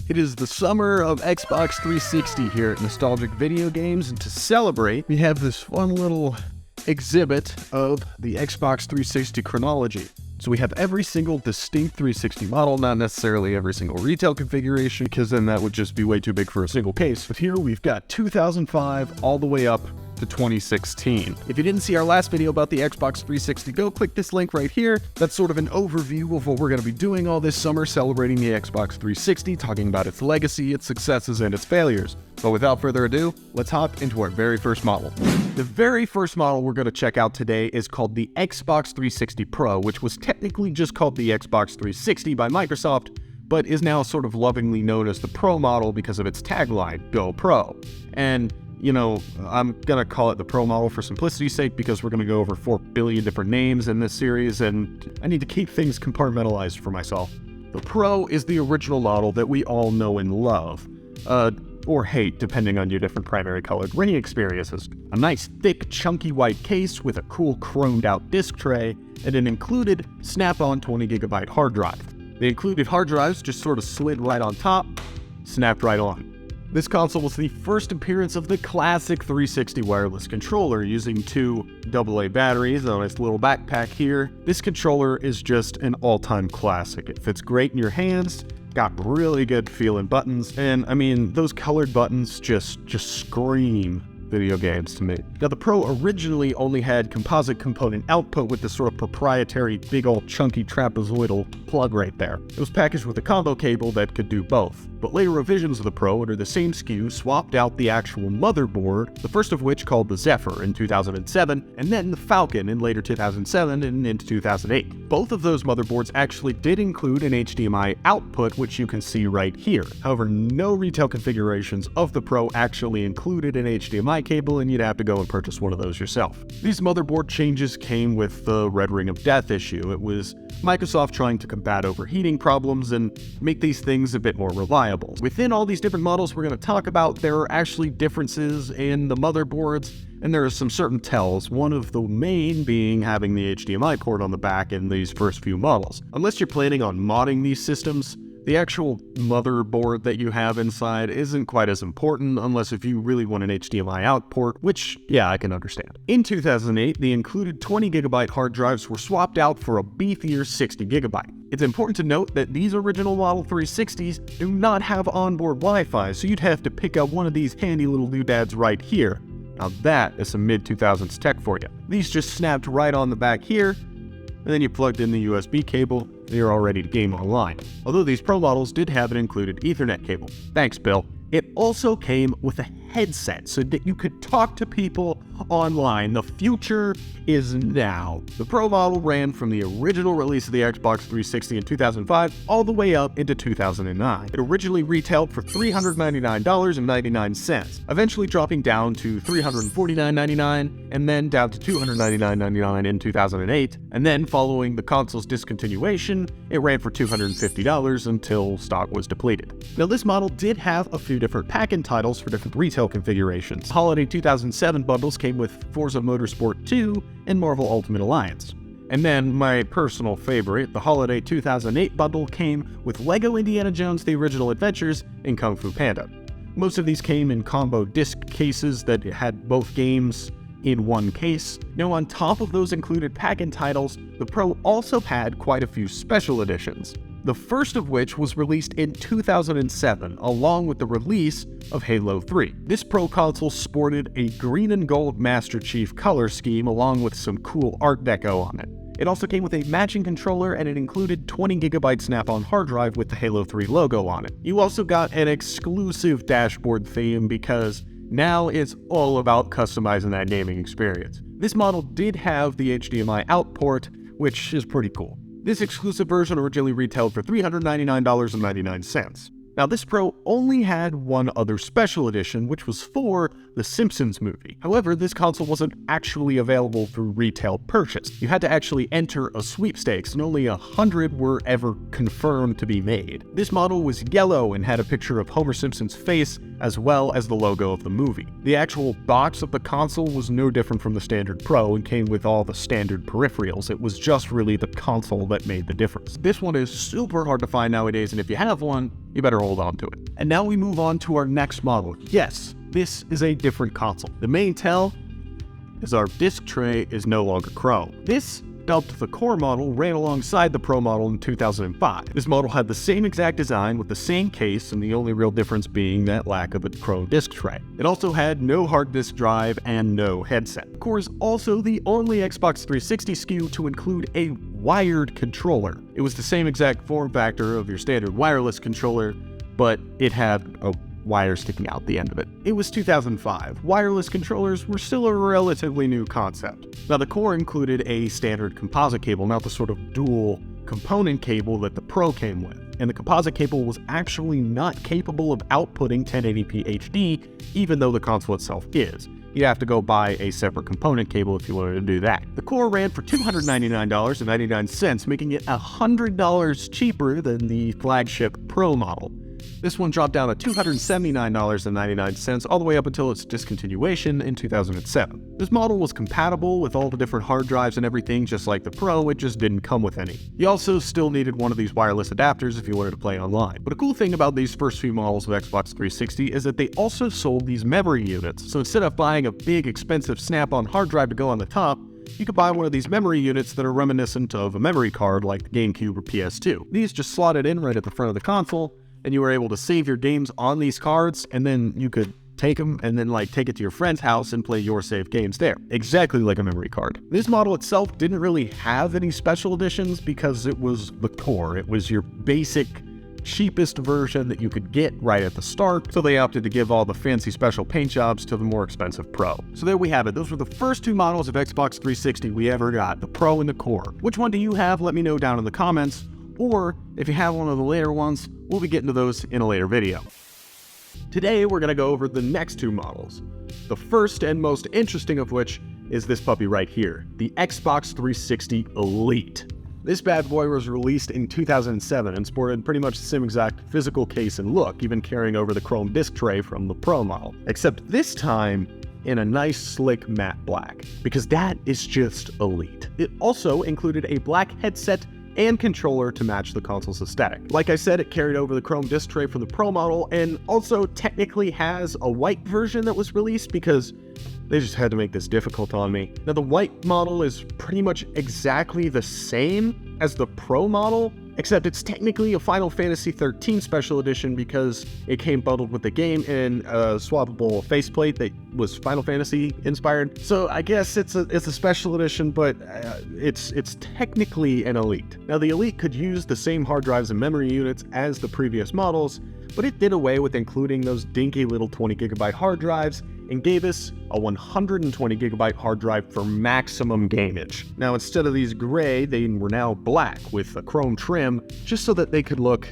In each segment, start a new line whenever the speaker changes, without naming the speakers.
It is the summer of Xbox 360 here at Nostalgic Video Games, and to celebrate, we have this fun little exhibit of the Xbox 360 Chronology. So we have every single distinct 360 model, not necessarily every single retail configuration, because then that would just be way too big for a single case. But here we've got 2005 all the way up to 2016. If you didn't see our last video about the Xbox 360, go click this link right here. That's sort of an overview of what we're going to be doing all this summer, celebrating the Xbox 360, talking about its legacy, its successes, and its failures. But without further ado, let's hop into our very first model. The very first model we're going to check out today is called the Xbox 360 Pro, which was technically just called the Xbox 360 by Microsoft, but is now sort of lovingly known as the Pro model because of its tagline, Go Pro. And you know, I'm gonna call it the Pro model for simplicity's sake because we're gonna go over 4 billion different names in this series, and I need to keep things compartmentalized for myself. The Pro is the original model that we all know and love, or hate, depending on your different primary colored ring experiences. A nice, thick, chunky white case with a cool chromed out disc tray, and an included snap-on 20GB hard drive. The included hard drives just sort of slid right on top, snapped right on. This console was the first appearance of the classic 360 wireless controller using two AA batteries on its little backpack here. This controller is just an all-time classic. It fits great in your hands, got really good feeling buttons, and I mean, those colored buttons just scream video games to me. Now, the Pro originally only had composite component output with this sort of proprietary big old chunky trapezoidal plug right there. It was packaged with a combo cable that could do both. But later revisions of the Pro under the same SKU swapped out the actual motherboard, the first of which called the Zephyr in 2007, and then the Falcon in later 2007 and into 2008. Both of those motherboards actually did include an HDMI output, which you can see right here. However, no retail configurations of the Pro actually included an HDMI cable, and you'd have to go and purchase one of those yourself. These motherboard changes came with the Red Ring of Death issue. It was Microsoft trying to combat overheating problems and make these things a bit more reliable. Within all these different models we're going to talk about, there are actually differences in the motherboards, and there are some certain tells, one of the main being having the HDMI port on the back in these first few models. Unless you're planning on modding these systems, the actual motherboard that you have inside isn't quite as important unless if you really want an HDMI out port, which, yeah, I can understand. In 2008, the included 20GB hard drives were swapped out for a beefier 60GB. It's important to note that these original Model 360s do not have onboard Wi-Fi, so you'd have to pick up one of these handy little doodads right here. Now that is some mid-2000s tech for you. These just snapped right on the back here, and then you plugged in the USB cable, and you're all ready to game online. Although these Pro models did have an included Ethernet cable. Thanks, Bill. It also came with a headset so that you could talk to people online. The future is now. The Pro model ran from the original release of the Xbox 360 in 2005 all the way up into 2009. It originally retailed for $399.99, eventually dropping down to $349.99 and then down to $299.99 in 2008. And then following the console's discontinuation, it ran for $250 until stock was depleted. Now, this model did have a few different pack-in titles for different retail configurations. Holiday 2007 bundles came with Forza Motorsport 2 and Marvel Ultimate Alliance. And then my personal favorite, the Holiday 2008 bundle came with LEGO Indiana Jones The Original Adventures and Kung Fu Panda. Most of these came in combo disc cases that had both games in one case. Now, on top of those included pack-in titles, the Pro also had quite a few special editions. The first of which was released in 2007, along with the release of Halo 3. This Pro console sported a green and gold Master Chief color scheme along with some cool Art Deco on it. It also came with a matching controller, and it included 20GB snap-on hard drive with the Halo 3 logo on it. You also got an exclusive dashboard theme because now it's all about customizing that gaming experience. This model did have the HDMI out port, which is pretty cool. This exclusive version originally retailed for $399.99. Now, this Pro only had one other special edition, which was for the Simpsons movie. However, this console wasn't actually available through retail purchase. You had to actually enter a sweepstakes, and only 100 were ever confirmed to be made. This model was yellow and had a picture of Homer Simpson's face as well as the logo of the movie. The actual box of the console was no different from the standard Pro and came with all the standard peripherals. It was just really the console that made the difference. This one is super hard to find nowadays, and if you have one, you better hold on to it. And now we move on to our next model. Yes, this is a different console. The main tell is our disc tray is no longer chrome. This, dubbed the core model, ran alongside the Pro model in 2005. This model had the same exact design with the same case, and the only real difference being that lack of a chrome disc tray. It also had no hard disk drive and no headset. The core is also the only Xbox 360 SKU to include a wired controller. It was the same exact form factor of your standard wireless controller, but it had a wire sticking out the end of it. It was 2005. Wireless controllers were still a relatively new concept. Now, the core included a standard composite cable, not the sort of dual component cable that the Pro came with. And the composite cable was actually not capable of outputting 1080p HD, even though the console itself is. You'd have to go buy a separate component cable if you wanted to do that. The core ran for $299.99, making it $100 cheaper than the flagship Pro model. This one dropped down to $279.99 all the way up until its discontinuation in 2007. This model was compatible with all the different hard drives and everything just like the Pro, it just didn't come with any. You also still needed one of these wireless adapters if you wanted to play online. But a cool thing about these first few models of Xbox 360 is that they also sold these memory units. So instead of buying a big expensive snap-on hard drive to go on the top, you could buy one of these memory units that are reminiscent of a memory card like the GameCube or PS2. These just slotted in right at the front of the console, and you were able to save your games on these cards, and then you could take them and then take it to your friend's house and play your saved games there. Exactly like a memory card. This model itself didn't really have any special editions because it was the core. It was your basic, cheapest version that you could get right at the start, so they opted to give all the fancy special paint jobs to the more expensive Pro. So there we have it. Those were the first two models of Xbox 360 we ever got, the Pro and the core. Which one do you have? Let me know down in the comments. Or if you have one of the later ones, we'll be getting to those in a later video. Today, we're going to go over the next two models. The first and most interesting of which is this puppy right here, the Xbox 360 Elite. This bad boy was released in 2007 and sported pretty much the same exact physical case and look, even carrying over the chrome disc tray from the Pro model. Except this time, in a nice slick matte black, because that is just elite. It also included a black headset and controller to match the console's aesthetic. Like I said, it carried over the chrome disc tray from the Pro model, and also technically has a white version that was released because they just had to make this difficult on me. Now, the white model is pretty much exactly the same as the Pro model, except it's technically a Final Fantasy XIII Special Edition because it came bundled with the game in a swappable faceplate that was Final Fantasy inspired. So I guess it's a Special Edition, but it's technically an Elite. Now, the Elite could use the same hard drives and memory units as the previous models, but it did away with including those dinky little 20GB hard drives and gave us a 120GB hard drive for maximum gameage. Now, instead of these gray, they were now black with a chrome trim, just so that they could look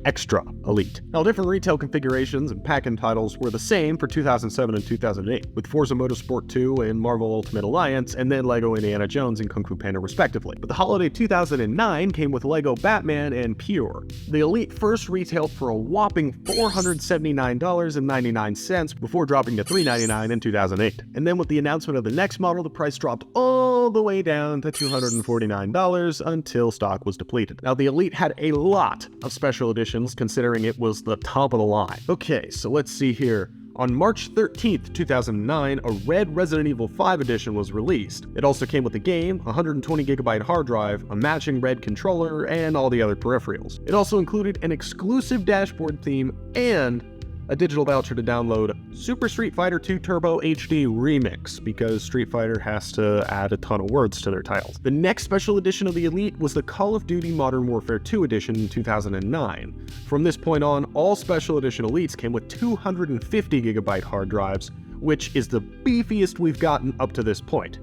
extra elite. Now, different retail configurations and pack-in titles were the same for 2007 and 2008, with Forza Motorsport 2 and Marvel Ultimate Alliance, and then LEGO Indiana Jones and Kung Fu Panda respectively. But the holiday 2009 came with LEGO Batman and Pure. The Elite first retailed for a whopping $479.99 before dropping to $399 in 2008. And then with the announcement of the next model, the price dropped all the way down to $249 until stock was depleted. Now, the Elite had a lot of special editions considering it was the top of the line. Okay, so let's see here. On March 13th, 2009, a red Resident Evil 5 edition was released. It also came with the game, a 120GB hard drive, a matching red controller, and all the other peripherals. It also included an exclusive dashboard theme and a digital voucher to download Super Street Fighter 2 Turbo HD Remix, because Street Fighter has to add a ton of words to their titles. The next special edition of the Elite was the Call of Duty Modern Warfare 2 edition in 2009. From this point on, all special edition Elites came with 250GB hard drives, which is the beefiest we've gotten up to this point.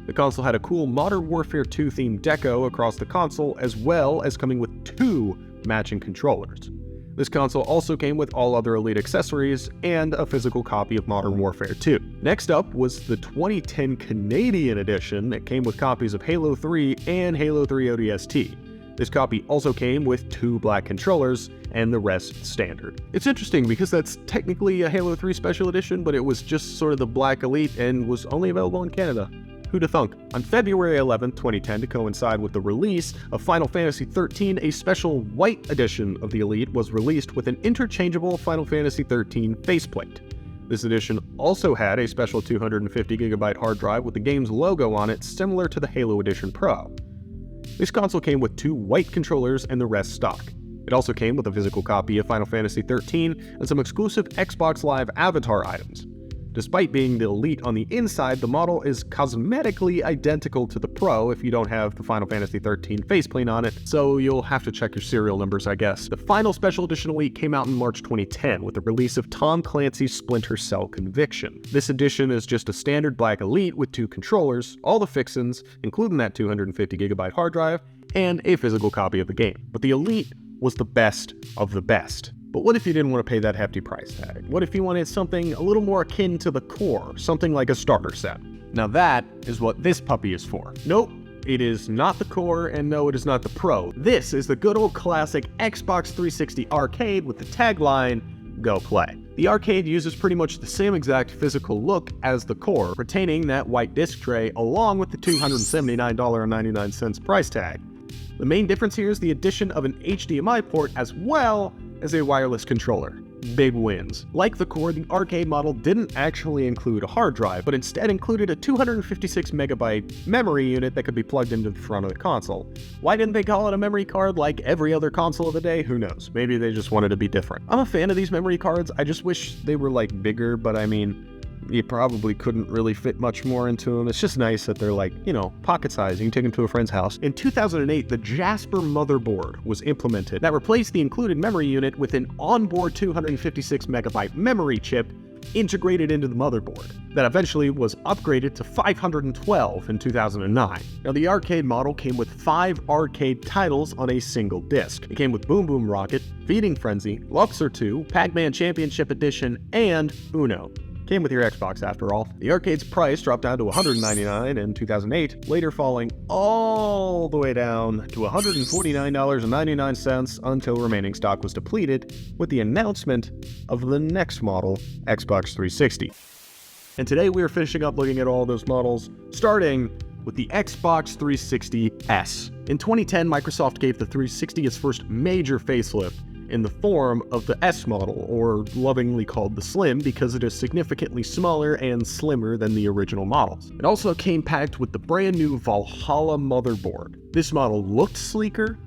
The console had a cool Modern Warfare 2 themed deco across the console, as well as coming with 2 matching controllers. This console also came with all other Elite accessories and a physical copy of Modern Warfare 2. Next up was the 2010 Canadian edition that came with copies of Halo 3 and Halo 3 ODST. This copy also came with 2 black controllers and the rest standard. It's interesting because that's technically a Halo 3 Special Edition, but it was just sort of the Black Elite and was only available in Canada. Who'da thunk? On February 11, 2010, to coincide with the release of Final Fantasy XIII, a special white edition of the Elite was released with an interchangeable Final Fantasy XIII faceplate. This edition also had a special 250GB hard drive with the game's logo on it, similar to the Halo Edition Pro. This console came with 2 white controllers and the rest stock. It also came with a physical copy of Final Fantasy XIII and some exclusive Xbox Live avatar items. Despite being the Elite on the inside, the model is cosmetically identical to the Pro if you don't have the Final Fantasy XIII faceplate on it, so you'll have to check your serial numbers, I guess. The final Special Edition Elite came out in March 2010 with the release of Tom Clancy's Splinter Cell Conviction. This edition is just a standard black Elite with 2 controllers, all the fixins, including that 250GB hard drive, and a physical copy of the game. But the Elite was the best of the best. But what if you didn't want to pay that hefty price tag? What if you wanted something a little more akin to the core, something like a starter set? Now that is what this puppy is for. Nope, it is not the core, and no, it is not the Pro. This is the good old classic Xbox 360 arcade with the tagline, "Go play." The arcade uses pretty much the same exact physical look as the core, retaining that white disc tray along with the $279.99 price tag. The main difference here is the addition of an HDMI port as well as a wireless controller. Big wins. Like the core, the arcade model didn't actually include a hard drive, but instead included a 256MB memory unit that could be plugged into the front of the console. Why didn't they call it a memory card like every other console of the day? Who knows? Maybe they just wanted to be different. I'm a fan of these memory cards. I just wish they were like bigger, but I mean, you probably couldn't really fit much more into them. It's just nice that they're like, you know, pocket size. You can take them to a friend's house. In 2008, the Jasper motherboard was implemented that replaced the included memory unit with an onboard 256MB memory chip integrated into the motherboard. That eventually was upgraded to 512 in 2009. Now, the arcade model came with 5 arcade titles on a single disc. It came with Boom Boom Rocket, Feeding Frenzy, Luxor 2, Pac-Man Championship Edition, and Uno. Came with your Xbox after all. The arcade's price dropped down to $199 in 2008, later falling all the way down to $149.99 until remaining stock was depleted with the announcement of the next model, Xbox 360. And today we are finishing up looking at all those models, starting with the Xbox 360S. In 2010, Microsoft gave the 360 its first major facelift in the form of the S model, or lovingly called the Slim because it is significantly smaller and slimmer than the original models. It also came packed with the brand new Valhalla motherboard. This model looked sleeker,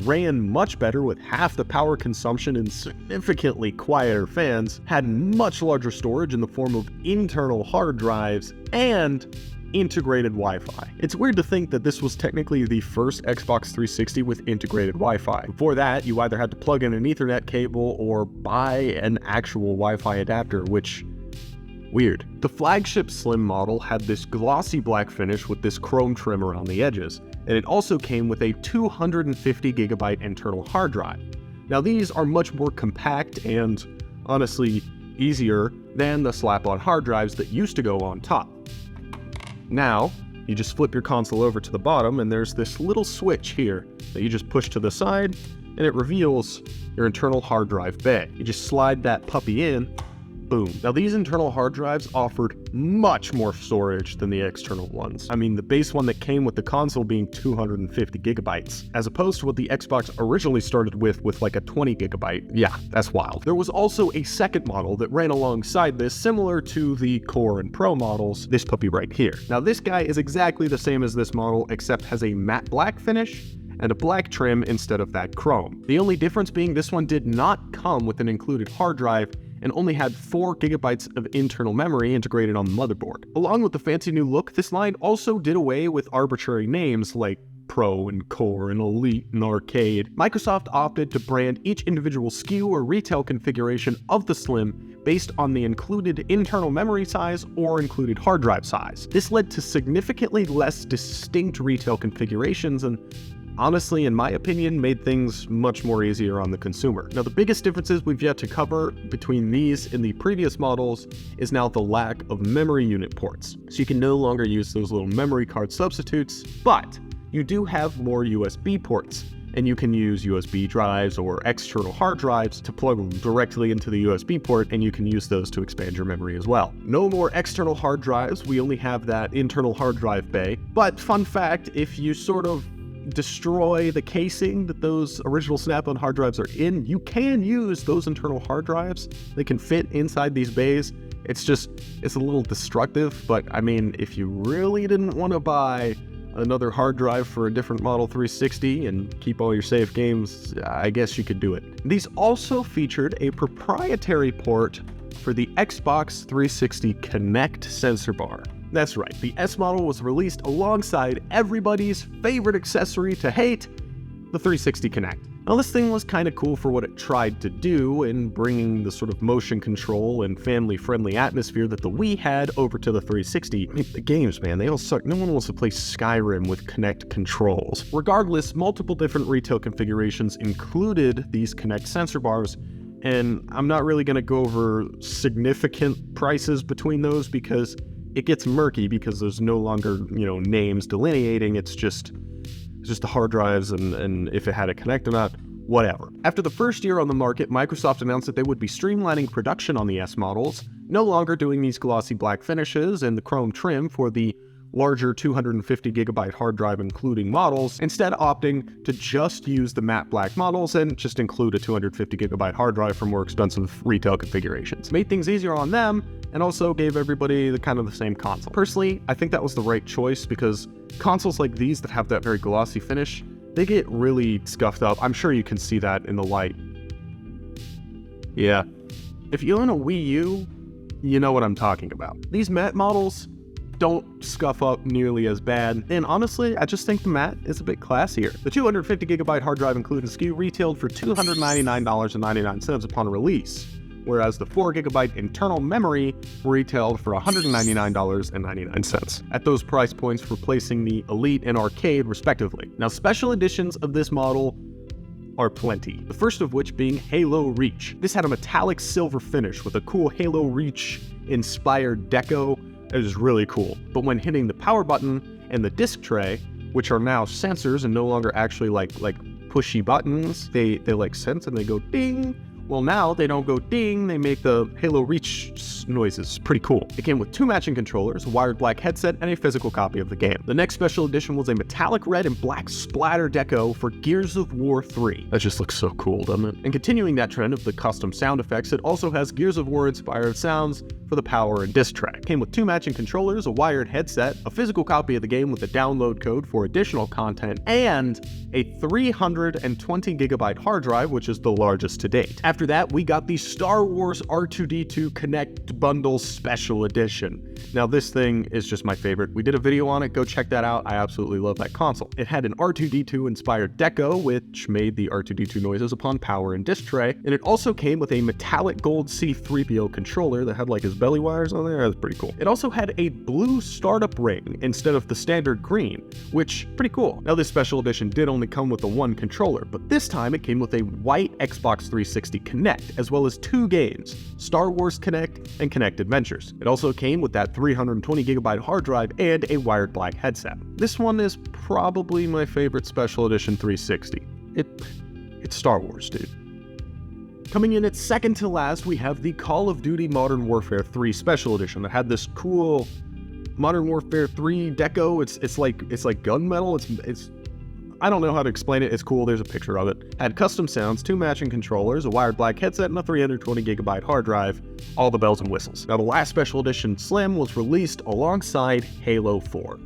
ran much better with half the power consumption and significantly quieter fans, had much larger storage in the form of internal hard drives, and integrated Wi-Fi. It's weird to think that this was technically the first Xbox 360 with integrated Wi-Fi. Before that, you either had to plug in an Ethernet cable or buy an actual Wi-Fi adapter, which, weird. The flagship Slim model had this glossy black finish with this chrome trim around the edges, and it also came with a 250GB internal hard drive. Now, these are much more compact and, honestly, easier than the slap-on hard drives that used to go on top. Now, you just flip your console over to the bottom and there's this little switch here that you just push to the side and it reveals your internal hard drive bay. You just slide that puppy in, boom. Now, these internal hard drives offered much more storage than the external ones. I mean, the base one that came with the console being 250GB, as opposed to what the Xbox originally started with like a 20GB. Yeah, that's wild. There was also a second model that ran alongside this, similar to the Core and Pro models, this puppy right here. Now, this guy is exactly the same as this model, except has a matte black finish and a black trim instead of that chrome. The only difference being this one did not come with an included hard drive and only had 4GB of internal memory integrated on the motherboard. Along with the fancy new look, this line also did away with arbitrary names like Pro and Core and Elite and Arcade. Microsoft opted to brand each individual SKU or retail configuration of the Slim based on the included internal memory size or included hard drive size. This led to significantly less distinct retail configurations and, honestly, in my opinion, made things much more easier on the consumer. Now, the biggest differences we've yet to cover between these and the previous models is now the lack of memory unit ports. So you can no longer use those little memory card substitutes, but you do have more USB ports. and you can use USB drives or external hard drives to plug directly into the USB port, and you can use those to expand your memory as well. No more external hard drives, we only have that internal hard drive bay. But fun fact, if you sort of destroy the casing that those original Snap-on hard drives are in, you can use those internal hard drives. They can fit inside these bays. It's a little destructive, but I mean, if you really didn't want to buy another hard drive for a different Model 360 and keep all your saved games, I guess you could do it. These also featured a proprietary port for the Xbox 360 Kinect sensor bar. That's right, the S model was released alongside everybody's favorite accessory to hate, the 360 Kinect. Now this thing was kind of cool for what it tried to do in bringing the sort of motion control and family-friendly atmosphere that the Wii had over to the 360. I mean, the games, man, they all suck. No one wants to play Skyrim with Kinect controls. Regardless, multiple different retail configurations included these Kinect sensor bars, and I'm not really going to go over significant prices between those because it gets murky because there's no longer, names delineating. It's just the hard drives and if it had a Kinect or not, whatever. After the first year on the market, Microsoft announced that they would be streamlining production on the S models, no longer doing these glossy black finishes and the chrome trim for the larger 250GB hard drive including models, instead opting to just use the matte black models and just include a 250GB hard drive for more expensive retail configurations. Made things easier on them and also gave everybody the same console. Personally, I think that was the right choice because consoles like these that have that very glossy finish, they get really scuffed up. I'm sure you can see that in the light. Yeah. If you own a Wii U, you know what I'm talking about. These matte models don't scuff up nearly as bad, and honestly, I just think the matte is a bit classier. The 250GB hard drive included SKU retailed for $299.99 upon release, whereas the 4GB internal memory retailed for $199.99. At those price points, replacing the Elite and Arcade respectively. Now, special editions of this model are plenty, the first of which being Halo Reach. This had a metallic silver finish with a cool Halo Reach inspired deco. It was really cool, but when hitting the power button and the disc tray, which are now sensors and no longer actually like pushy buttons, they sense and they go ding. Well, now they don't go ding, they make the Halo Reach noises. Pretty cool. It came with 2 matching controllers, a wired black headset, and a physical copy of the game. The next special edition was a metallic red and black splatter deco for Gears of War 3. That just looks so cool, doesn't it? And continuing that trend of the custom sound effects, it also has Gears of War inspired sounds for the power and disc tray. Came with 2 matching controllers, a wired headset, a physical copy of the game with a download code for additional content, and a 320GB hard drive, which is the largest to date. After that, we got the Star Wars R2-D2 Kinect Bundle Special Edition. Now, this thing is just my favorite. We did a video on it. Go check that out. I absolutely love that console. It had an R2-D2 inspired deco, which made the R2-D2 noises upon power and disc tray. And it also came with a metallic gold C-3PO controller that had like his belly wires on there. That's pretty cool. It also had a blue startup ring instead of the standard green, which pretty cool. Now, this special edition did only come with the 1 controller, but this time it came with a white Xbox 360 Kinect, as well as 2 games, Star Wars Kinect and Kinect Adventures. It also came with that 320GB hard drive and a wired black headset. This one is probably my favorite special edition 360. It's Star Wars, dude. Coming in at second to last, we have the Call of Duty Modern Warfare 3 Special Edition that had this cool Modern Warfare 3 deco. It's like gunmetal. It's I don't know how to explain it. It's cool. There's a picture of it. Had custom sounds, 2 matching controllers, a wired black headset, and a 320GB hard drive. All the bells and whistles. Now, the last special edition Slim was released alongside Halo 4.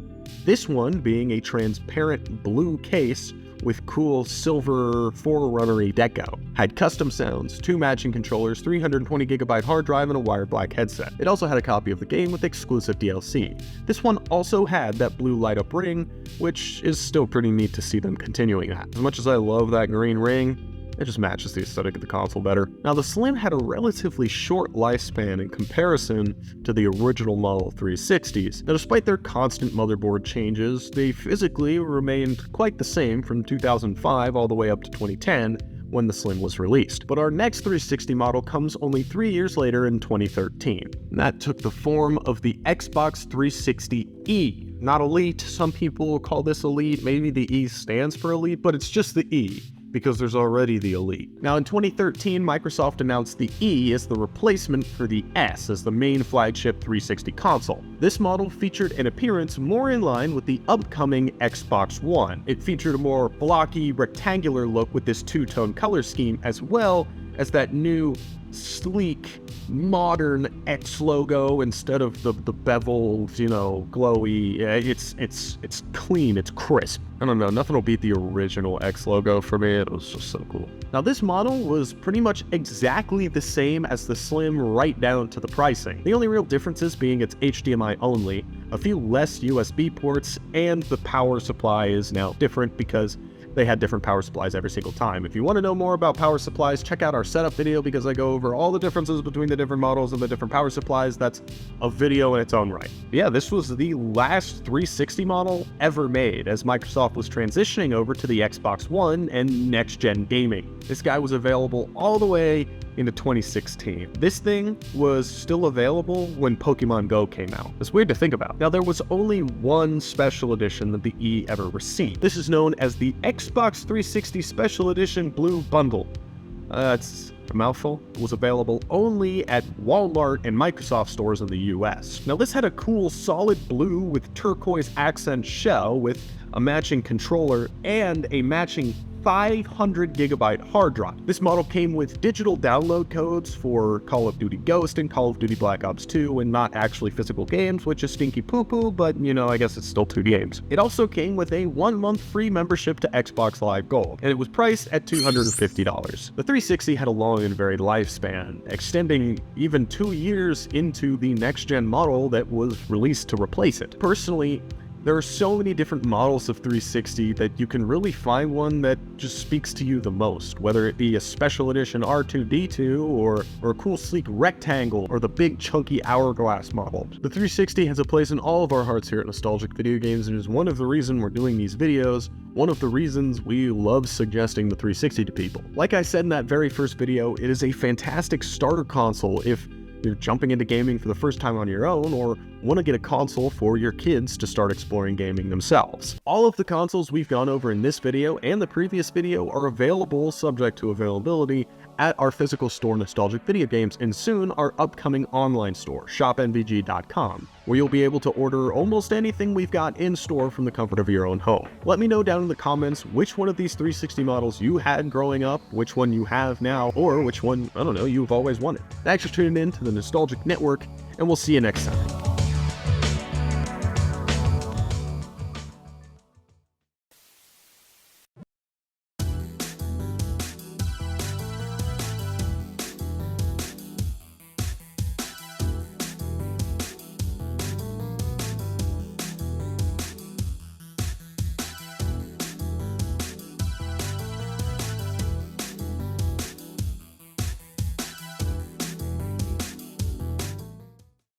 This one being a transparent blue case with cool silver Forerunner-y deco. Had custom sounds, 2 matching controllers, 320GB hard drive, and a wired black headset. It also had a copy of the game with exclusive DLC. This one also had that blue light-up ring, which is still pretty neat to see them continuing that. As much as I love that green ring, it just matches the aesthetic of the console better. Now, the Slim had a relatively short lifespan in comparison to the original Model 360s. Now, despite their constant motherboard changes, they physically remained quite the same from 2005 all the way up to 2010, when the Slim was released. But our next 360 model comes only 3 years later in 2013. And that took the form of the Xbox 360E. not elite. Some people call this elite. Maybe the E stands for elite, but it's just the E, because there's already the Elite. Now in 2013, Microsoft announced the E as the replacement for the S as the main flagship 360 console. This model featured an appearance more in line with the upcoming Xbox One. It featured a more blocky, rectangular look with this two-tone color scheme, as well as that new sleek, modern X logo instead of the beveled, glowy. It's clean, it's crisp. I don't know, nothing will beat the original X logo for me. It was just so cool. Now this model was pretty much exactly the same as the Slim, right down to the pricing. The only real differences being it's HDMI only, a few less USB ports, and the power supply is now different because they had different power supplies every single time. If you want to know more about power supplies, check out our setup video because I go over all the differences between the different models and the different power supplies. That's a video in its own right. But yeah, this was the last 360 model ever made as Microsoft was transitioning over to the Xbox One and next-gen gaming. This guy was available all the way into 2016. This thing was still available when Pokemon Go came out. It's weird to think about. Now, there was only one special edition that the E ever received. This is known as the Xbox 360 Special Edition Blue Bundle. It's a mouthful. It was available only at Walmart and Microsoft stores in the US. Now, this had a cool solid blue with turquoise accent shell with a matching controller and a matching 500 gigabyte hard drive. This model came with digital download codes for Call of Duty Ghost and Call of Duty Black Ops 2 and not actually physical games, which is stinky poo-poo, but I guess it's still 2 games. It also came with a 1-month free membership to Xbox Live Gold, and it was priced at $250. The 360 had a long and varied lifespan, extending even 2 years into the next-gen model that was released to replace it. Personally, there are so many different models of 360 that you can really find one that just speaks to you the most, whether it be a special edition R2-D2 or a cool sleek rectangle or the big chunky hourglass model. The 360 has a place in all of our hearts here at Nostalgic Video Games and is one of the reasons we're doing these videos, one of the reasons we love suggesting the 360 to people. Like I said in that very first video, it is a fantastic starter console if you're jumping into gaming for the first time on your own or want to get a console for your kids to start exploring gaming themselves. All of the consoles we've gone over in this video and the previous video are available, subject to availability, at our physical store Nostalgic Video Games and soon our upcoming online store, shopnvg.com, where you'll be able to order almost anything we've got in store from the comfort of your own home. Let me know down in the comments which one of these 360 models you had growing up, which one you have now, or which one, you've always wanted. Thanks for tuning in to the Nostalgic Network, and we'll see you next time.